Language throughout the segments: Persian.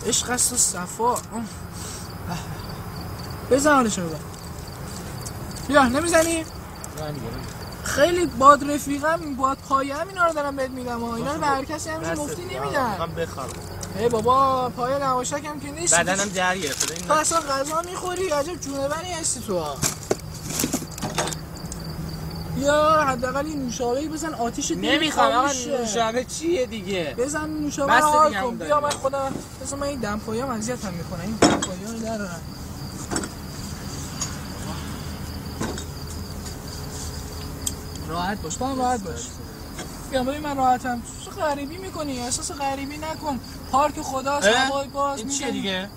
عشق است و صفا. بزن حالشو ببر. بیا نمیزنی؟ خیلی باد رفیقم، باد پایه هم اینا رو دارم بهت میدم ها. اینا رو به هر کسی همینجور مفتی نمیدن. من بخوام. ای بابا پایه نواشک هم که نیست. بدنم جر گرفته. تو اصلا غذا میخوری؟ عجب جونوری هستی تو ها. یا حداقل این نوشابه‌ای بزن آتیش دل. نمیخوام آقا. نوشابه چیه دیگه؟ بزن نوشابه رو حال کن. بیا من خودم بزن. من این دمپایه‌ام اذیتم میکنه. این دمپایه‌ها رو درارم. راحت باش. تو راحت باش. بیا ببین من راحتم. چه غریبی میکنی؟ احساس غریبی نکن. پارک خداست، هوای باز. این چیه دیگه؟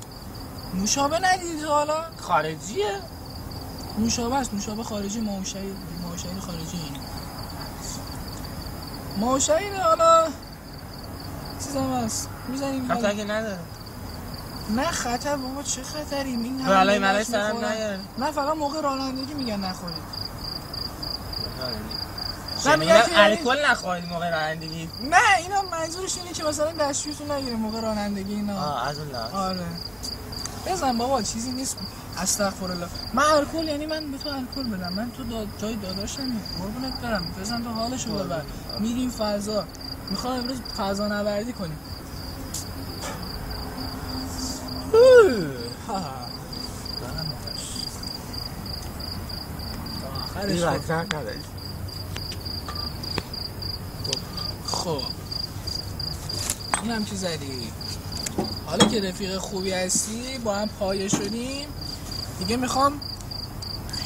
نوشابه ندیدی حالا؟ خارجیه؟ نوشابه است. نوشابه خارجی. ماهوشهیر خارجی اینه. ماهوشهیر حالا چیزم هست میزنیم. خطر که نداره. نه خطر بابا چه خطری؟ این بالای ملای سرم نیاره. نه فقط موقع رانندگی میگن نخورید. نه میگن الکل نخورید موقع رانندگی. نه اینا منظورش اینه که مثلا دستشویتون نگیره موقع رانندگی اینا. از اون لحاظ. آره بزن بابا چیزی نیست. استغفرالله. من الکل یعنی من به تو الکل بدم؟ من تو جای داداشم قربونت برم. بزن تو حالشو ببر. میریم فضا. میخوام امروز فضا نوردی کنیم. خب اینم که زدی. حالا که رفیق خوبی هستی با هم پایه شدیم دیگه، میخوام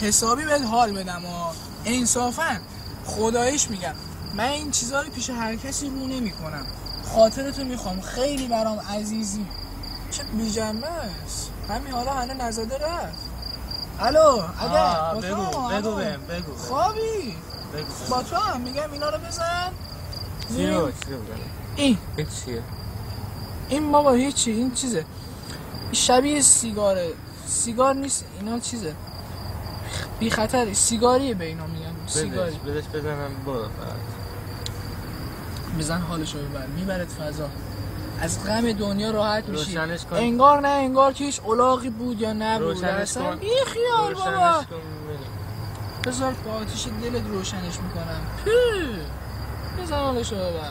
حسابی بهت حال بدم و انصافا خداییش میگم من این چیزا رو پیش هر کسی رو نمی کنم. خاطرتو میخوام، خیلی برام عزیزی. چه بی‌جنبه است همین. حالا هنه نزده رفت. الو اگه بگو خوابی با تو هم میگم اینا رو بزن. این چیه؟ این بابا هیچی. این چیزه شبیه سیگاره. سیگار نیست اینا، چیزه بی خطری. سیگاریه به اینا میگن. سیگاری بدش بزنم برو. بزن حالشو ببر. میبرد فضا. از غم دنیا راحت میشی. انگار نه انگار که هیچ الاغی بود یا نبود. اصلا بی خیال بابا. بذار با آتیش دلت روشنش میکنم. بزن حالشو ببر.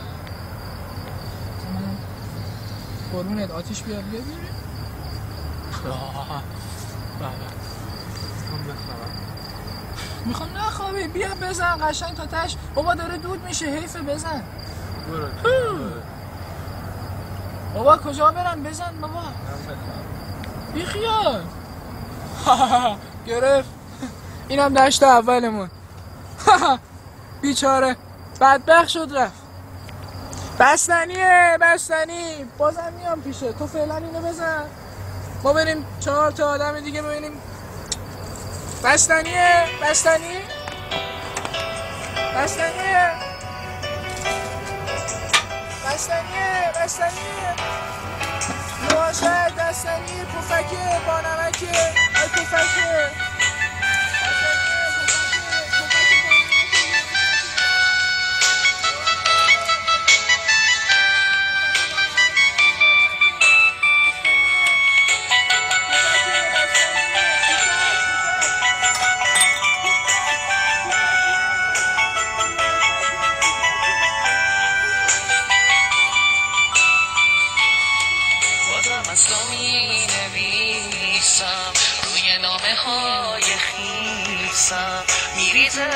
قربونت آتیش بیار بیا بیاری. میخوام نخوابی. بیا بزن قشنگ تا تش. بابا داره دود میشه حیفه. بزن بابا. کجا برم؟ بزن بابا. بی خیال. گرفت. اینم دشت اولمون. بیچاره بدبخت شد رفت. بستنیه بستنی. بازم میام پیشه. تو فعلا اینو بزن ما بریم 4 تا آدم دیگه ببینیم. بستنیه بستنی. نواشد بستنی. پفکه با نمکه. ای پفکه. میریزه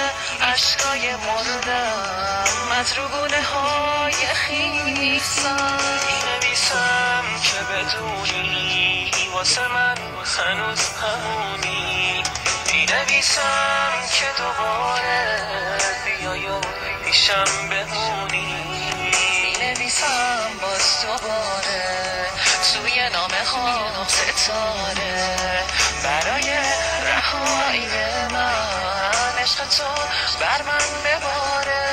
عشقای مردم مطروبونه های خیسم. مینویسم که بدونی واسه من هنوز همونی. مینویسم که دوباره بیای و پیشم بمونی. مینویسم باز دوباره توی نامه ها ستاره برای رهایی من. عشق تو بر من بباره.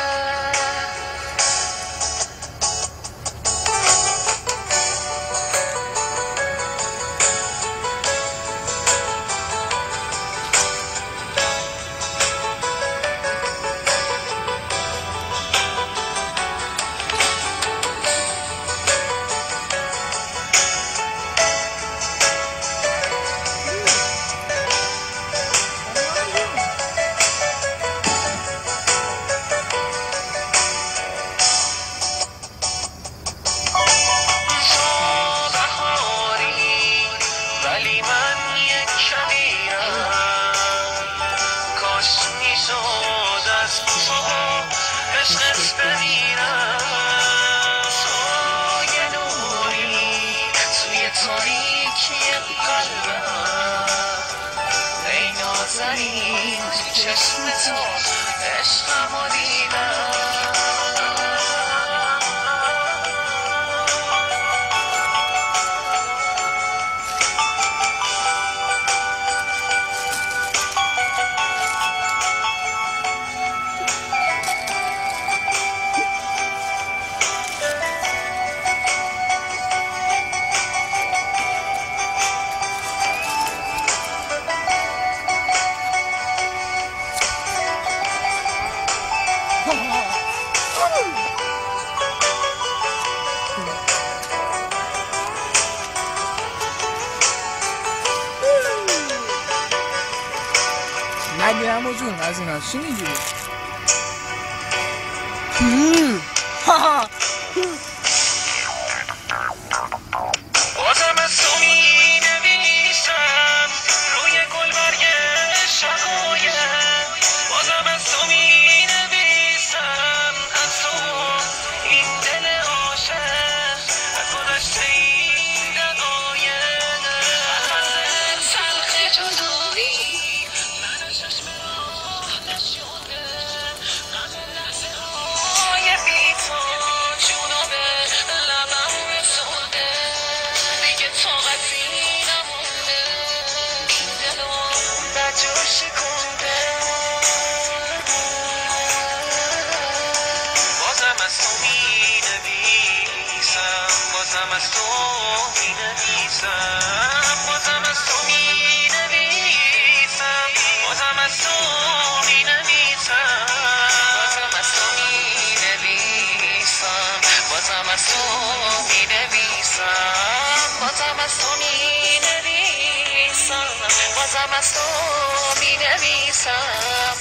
تاریکی قلبم ای نازنین چشم تو عشقمو دیدم نگیرم و جون از اینا چی میگیری؟ بازم از تو می نویسم روی گلبرگ شقایق بازم از تو می نویسم از تو این دل عاشق از گذشته این دقایق از تلخ جدایی من چشم راه نشده غم لحظه های بی تو جونو به لبم رسونده دیگه طاقتی نمونده این دلو بدجور شکونده بازم از تو می نویسم بازم از تو می نویسم بازم از تو می نویسم بازم از تو می نویسم بازم از تو می نویسم بازم از تو می نویسم بازم از تو می نویسم بازم از تو می نویسم